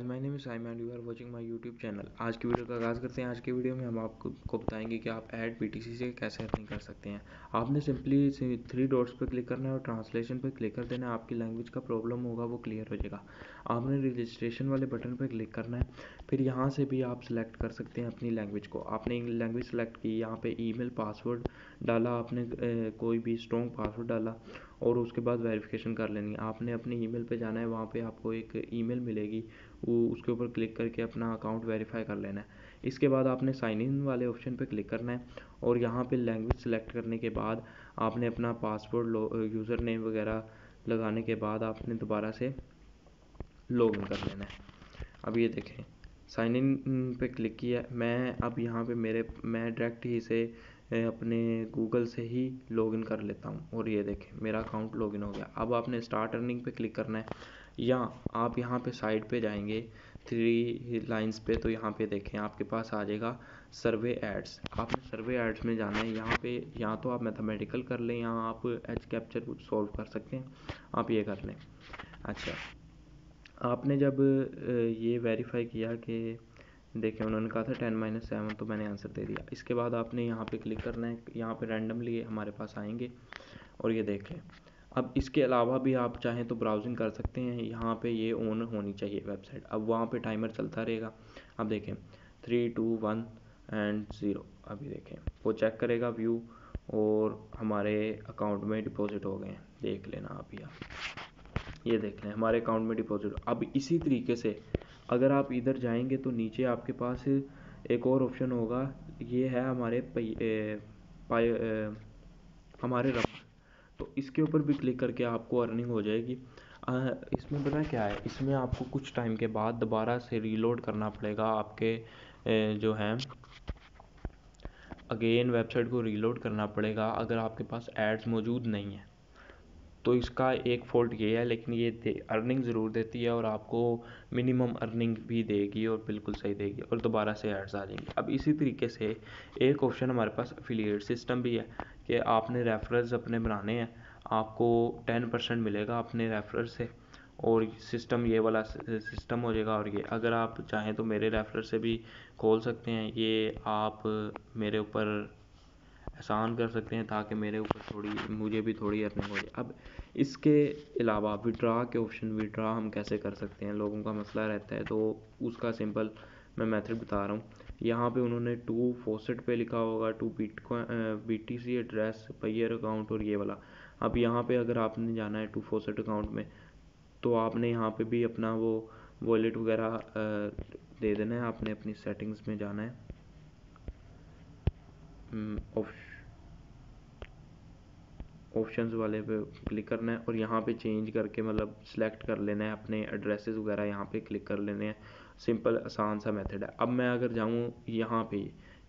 My name is Simon and you are watching my YouTube channel. आज की video का आगाज़ करते हैं। आज की वीडियो में हम आपको बताएंगे कि आप ऐड पीटीसी से कैसे अर्निंग कर सकते हैं। आपने सिंपली 3 डॉट्स पर क्लिक करना है और ट्रांसलेशन पर क्लिक कर देना है। आपकी लैंग्वेज का प्रॉब्लम होगा वो क्लियर हो जाएगा। आपने रजिस्ट्रेशन वाले बटन पर क्लिक करना है। फिर यहाँ से भी आप सिलेक्ट कर सकते हैं अपनी लैंग्वेज को। आपने लैंग्वेज सेलेक्ट की, यहाँ पर ईमेल पासवर्ड डाला, आपने कोई भी स्ट्रॉन्ग पासवर्ड डाला और उसके बाद वेरिफिकेशन कर लेनी है। आपने अपनी ईमेल पे जाना है, वहाँ पे आपको एक ईमेल मिलेगी, वो उसके ऊपर क्लिक करके अपना अकाउंट वेरीफाई कर लेना है। इसके बाद आपने साइन इन वाले ऑप्शन पे क्लिक करना है और यहाँ पे लैंग्वेज सेलेक्ट करने के बाद आपने अपना पासवर्ड यूज़र नेम वगैरह लगाने के बाद आपने दोबारा से लॉग इन कर लेना है। अब ये देखें, साइन इन पे क्लिक किया मैं। अब यहाँ पे मैं डायरेक्ट ही इसे अपने गूगल से ही लॉगिन कर लेता हूँ और ये देखें मेरा अकाउंट लॉगिन हो गया। अब आपने स्टार्ट अर्निंग पे क्लिक करना है या आप यहाँ पे साइड पे जाएंगे 3 लाइंस पे, तो यहाँ पे देखें आपके पास आ जाएगा सर्वे एड्स। आपने सर्वे एड्स में जाना है। यहाँ पे या तो आप मैथमेटिकल कर लें या आप एज कैप्चर सॉल्व कर सकते हैं, आप ये कर लें। अच्छा, आपने जब ये वेरीफाई किया कि देखें उन्होंने कहा था 10-7, तो मैंने आंसर दे दिया। इसके बाद आपने यहाँ पे क्लिक करना है। यहाँ पे रैंडमली हमारे पास आएंगे और ये देख लें। अब इसके अलावा भी आप चाहें तो ब्राउजिंग कर सकते हैं। यहाँ पे ये ऑन होनी चाहिए वेबसाइट। अब वहाँ पे टाइमर चलता रहेगा। अब देखें 3, 2, 1 एंड 0। अभी देखें वो चेक करेगा व्यू और हमारे अकाउंट में डिपॉजिट हो गए हैं। देख लेना अभी आप ये देख लें हमारे अकाउंट में डिपॉजिट। अब इसी तरीके से अगर आप इधर जाएंगे तो नीचे आपके पास एक और ऑप्शन होगा। ये है हमारे रबर, तो इसके ऊपर भी क्लिक करके आपको अर्निंग हो जाएगी। इसमें पता क्या है, इसमें आपको कुछ टाइम के बाद दोबारा से रीलोड करना पड़ेगा। आपके जो हैं अगेन वेबसाइट को रीलोड करना पड़ेगा अगर आपके पास एड्स मौजूद नहीं है। तो इसका एक फ़ॉल्ट ये है, लेकिन ये अर्निंग ज़रूर देती है और आपको मिनिमम अर्निंग भी देगी और बिल्कुल सही देगी और दोबारा से एड्स आ जाएंगे। अब इसी तरीके से एक ऑप्शन हमारे पास एफिलिएट सिस्टम भी है कि आपने रेफरल्स अपने बनाने हैं, आपको 10% मिलेगा अपने रेफरल से और सिस्टम ये वाला सिस्टम हो जाएगा। और ये अगर आप चाहें तो मेरे रेफरल से भी खोल सकते हैं। ये आप मेरे ऊपर आसान कर सकते हैं ताकि मेरे ऊपर मुझे भी थोड़ी अर्निंग हो जाए। अब इसके अलावा विड्रा के ऑप्शन, विड्रा हम कैसे कर सकते हैं, लोगों का मसला रहता है, तो उसका सिंपल मैं मेथड बता रहा हूँ। यहाँ पे उन्होंने 2 फॉसेट पे लिखा होगा, 2 BTC एड्रेस, पेयर अकाउंट और ये वाला। अब यहाँ पे अगर आपने जाना है 2 फॉसेट अकाउंट में, तो आपने यहाँ पे भी अपना वो वॉलेट वगैरह दे देना है। आपने अपनी सेटिंग्स में जाना है, ऑप्शंस वाले पे क्लिक करना है और यहाँ पे चेंज करके मतलब सेलेक्ट कर लेना है अपने एड्रेसेस वगैरह, यहाँ पे क्लिक कर लेने हैं। सिंपल आसान सा मेथड है। अब मैं अगर जाऊँ यहाँ पे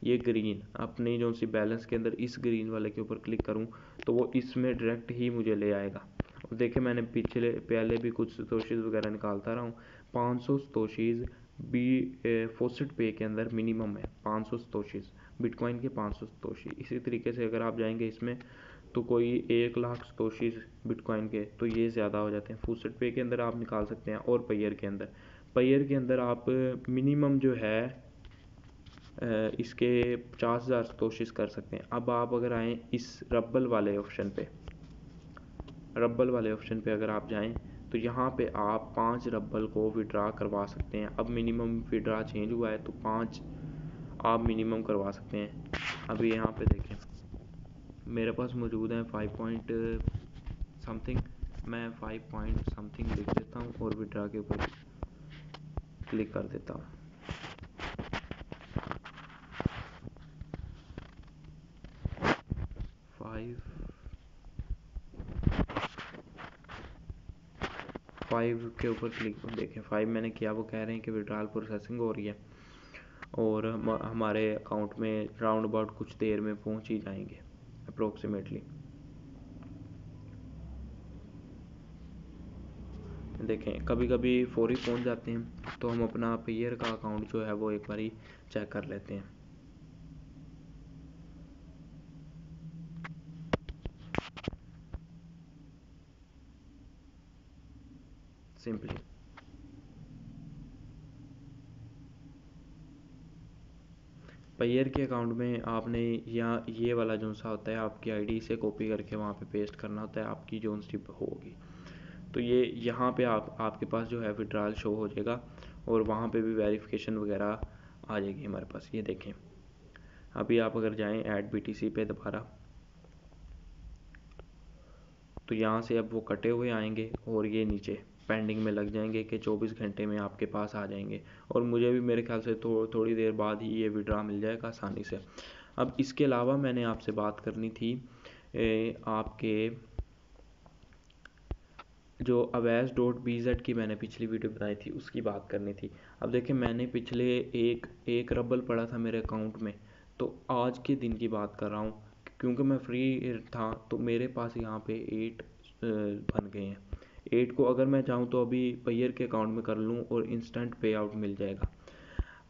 ये ग्रीन अपनी जो सी बैलेंस के अंदर इस ग्रीन वाले के ऊपर क्लिक करूँ तो वो इसमें डायरेक्ट ही मुझे ले आएगा। और देखिए मैंने पहले भी कुछ सतोशीज़ वगैरह निकालता रहा हूँ। 500 सतोशीज़ भी फॉसेट पे के अंदर मिनिमम है। 500 सतोशीज़ बिटकॉइन के 500 सतोशी। इसी तरीके से अगर आप जाएंगे इसमें तो कोई 1 लाख सतोशीज़ बिटकॉइन के, तो ये ज़्यादा हो जाते हैं। फॉसेट पे के अंदर आप निकाल सकते हैं और पेयर के अंदर आप मिनिमम जो है इसके 50,000 सतोशीज़ कर सकते हैं। अब आप अगर आएँ इस रब्बल वाले ऑप्शन पे अगर आप जाएं तो यहाँ पे आप 5 रब्बल को विड्रा करवा सकते हैं। अब मिनिमम विड्रा चेंज हुआ है तो 5 आप मिनिमम करवा सकते हैं। अभी यहाँ पे देखें मेरे पास मौजूद है 5 पॉइंट समथिंग। मैं 5 पॉइंट समथिंग लिख देता हूँ और विड्रा के ऊपर क्लिक कर देता हूँ। फाइव के ऊपर क्लिक देखें 5 मैंने किया, वो कह रहे हैं कि विड्रॉल प्रोसेसिंग हो रही है और हमारे अकाउंट में राउंड अबाउट कुछ देर में पहुंच ही जाएंगे अप्रोक्सीमेटली। देखें कभी कभी फौरी पहुंच जाते हैं, तो हम अपना पेयर का अकाउंट जो है वो एक बारी चेक कर लेते हैं। सिंपली पेयर के अकाउंट में आपने या ये वाला जो सा होता है आपकी आईडी से कॉपी करके वहाँ पे पेस्ट करना होता है, आपकी जो सी होगी। तो ये यहाँ पे आपके पास जो है विड्रॉल शो हो जाएगा और वहाँ पे भी वेरिफिकेशन वगैरह आ जाएगी हमारे पास। ये देखें, अभी आप अगर जाएं ऐड बीटीसी पे दोबारा, तो यहाँ से अब वो कटे हुए आएंगे और ये नीचे पेंडिंग में लग जाएंगे कि 24 घंटे में आपके पास आ जाएंगे। और मुझे भी मेरे ख्याल से थोड़ी देर बाद ही ये विड्रॉ मिल जाएगा आसानी से। अब इसके अलावा मैंने आपसे बात करनी थी आपके जो अवैज़.bz की मैंने पिछली वीडियो बनाई थी उसकी बात करनी थी। अब देखिए, मैंने पिछले एक रबल पड़ा था मेरे अकाउंट में, तो आज के दिन की बात कर रहा हूँ क्योंकि मैं फ्री था, तो मेरे पास यहाँ पे 8 बन गए हैं। 8 को अगर मैं चाहूँ तो अभी पेयर के अकाउंट में कर लूँ और इंस्टेंट पे आउट मिल जाएगा।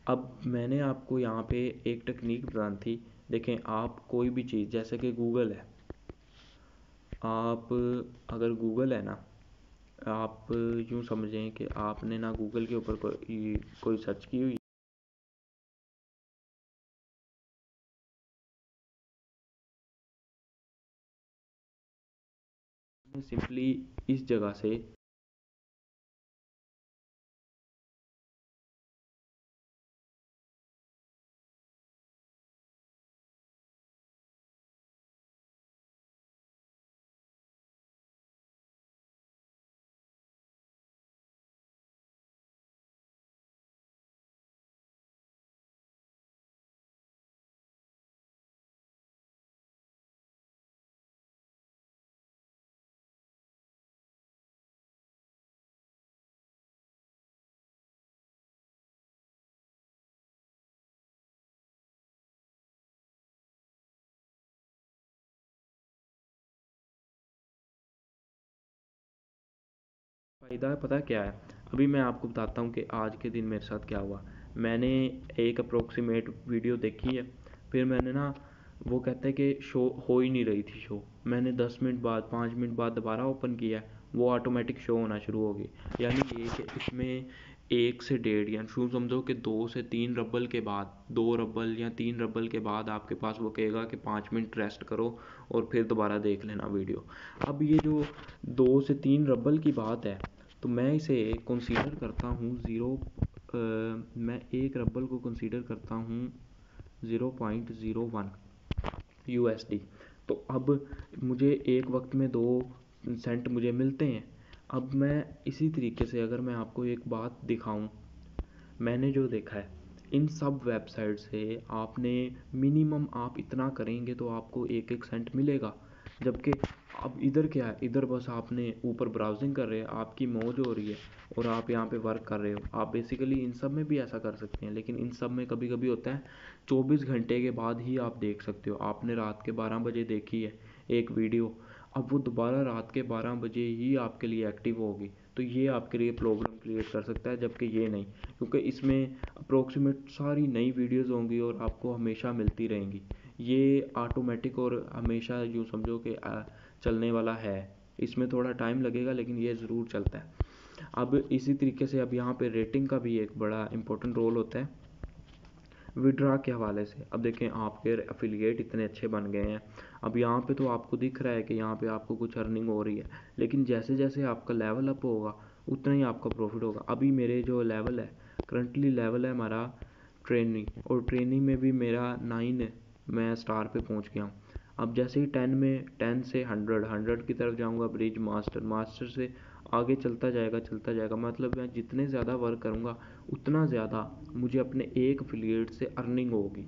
अब मैंने आपको यहाँ पे एक टेक्निक बतानी थी। देखें, आप कोई भी चीज़, जैसे कि गूगल है, आप अगर गूगल है ना, आप यूँ समझें कि आपने ना गूगल के ऊपर कोई सर्च की हुई, सिंपली इस जगह से फ़ायदा पता क्या है। अभी मैं आपको बताता हूँ कि आज के दिन मेरे साथ क्या हुआ। मैंने एक अप्रोक्सीमेट वीडियो देखी है, फिर मैंने ना, वो कहता है कि शो हो ही नहीं रही थी शो। मैंने 10 मिनट बाद 5 मिनट बाद दोबारा ओपन किया, वो ऑटोमेटिक शो होना शुरू हो गई। यानी ये कि इसमें 1 से 1.5 या शू समझो कि 2 से 3 रबल के बाद, 2 रबल या 3 रबल के बाद आपके पास वो कहेगा कि 5 मिनट रेस्ट करो और फिर दोबारा देख लेना वीडियो। अब ये जो 2 से 3 रबल की बात है, तो मैं इसे कंसीडर करता हूँ मैं एक रबल को कंसीडर करता हूँ 0.01 यूएसडी। तो अब मुझे एक वक्त में 2 सेंट मुझे मिलते हैं। अब मैं इसी तरीके से अगर मैं आपको एक बात दिखाऊं, मैंने जो देखा है इन सब वेबसाइट से, आपने मिनिमम आप इतना करेंगे तो आपको 1-1 सेंट मिलेगा। जबकि अब इधर क्या है, इधर बस आपने ऊपर ब्राउजिंग कर रहे हैं, आपकी मौज हो रही है और आप यहाँ पे वर्क कर रहे हो। आप बेसिकली इन सब में भी ऐसा कर सकते हैं, लेकिन इन सब में कभी कभी होता है 24 घंटे के बाद ही आप देख सकते हो। आपने रात के 12 बजे देखी है एक वीडियो, अब वो दोबारा रात के 12 बजे ही आपके लिए एक्टिव होगी, तो ये आपके लिए प्रॉब्लम क्रिएट कर सकता है। जबकि ये नहीं, क्योंकि इसमें अप्रोक्सीमेट सारी नई वीडियोज़ होंगी और आपको हमेशा मिलती रहेंगी। ये ऑटोमेटिक और हमेशा यूँ समझो कि चलने वाला है। इसमें थोड़ा टाइम लगेगा लेकिन ये ज़रूर चलता है। अब इसी तरीके से अब यहाँ पे रेटिंग का भी एक बड़ा इंपॉर्टेंट रोल होता है विड्रा के हवाले से। अब देखें, आपके एफिलिएट इतने अच्छे बन गए हैं। अब यहाँ पे तो आपको दिख रहा है कि यहाँ पे आपको कुछ अर्निंग हो रही है, लेकिन जैसे जैसे आपका लेवल अप होगा उतना ही आपका प्रॉफिट होगा। अभी मेरे जो लेवल है, करंटली लेवल है हमारा ट्रेनिंग, और ट्रेनिंग में भी मेरा 9 है, मैं स्टार पे पहुँच गया हूँ। अब जैसे ही 10 में 10 से 100 की तरफ जाऊँगा, ब्रिज मास्टर, मास्टर से आगे चलता जाएगा। मतलब मैं जितने ज़्यादा वर्क करूँगा उतना ज़्यादा मुझे अपने एक एफिलिएट से अर्निंग होगी,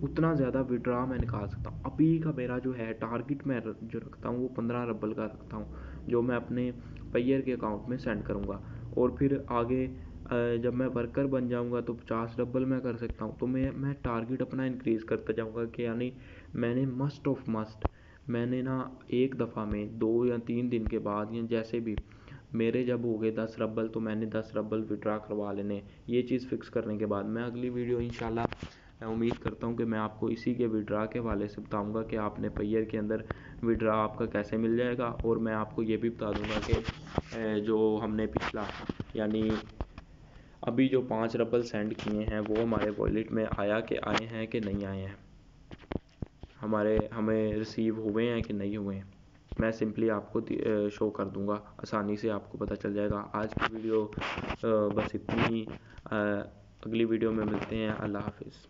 उतना ज़्यादा विड्रा मैं निकाल सकता हूँ। अभी का मेरा जो है टारगेट, मैं जो रखता हूँ वो 15 रबल का रखता हूँ, जो मैं अपने पेयर के अकाउंट में सेंड करूँगा। और फिर आगे जब मैं वर्कर बन जाऊँगा तो 50 रबल मैं कर सकता हूँ। तो मैं टारगेट अपना इंक्रीज़ करता जाऊँगा कि यानी मैंने मस्ट ऑफ मस्ट, मैंने ना एक दफ़ा में 2 या 3 दिन के बाद या जैसे भी मेरे जब हो गए 10 रबल, तो मैंने 10 रबल विड्रा करवा लेने। ये चीज़ फिक्स करने के बाद मैं अगली वीडियो इंशाल्लाह, मैं उम्मीद करता हूँ कि मैं आपको इसी के विड्रा के हवाले से बताऊँगा कि आपने पेयर के अंदर विड्रा आपका कैसे मिल जाएगा। और मैं आपको ये भी बता दूँगा कि जो हमने पिछला, यानी अभी जो 5 रबल सेंड किए हैं वो हमारे वॉलेट में आए हैं कि नहीं आए हैं, हमें रिसीव हुए हैं कि नहीं हुए हैं, मैं सिंपली आपको शो कर दूंगा, आसानी से आपको पता चल जाएगा। आज की वीडियो बस इतनी ही। अगली वीडियो में मिलते हैं। अल्लाह हाफिज़।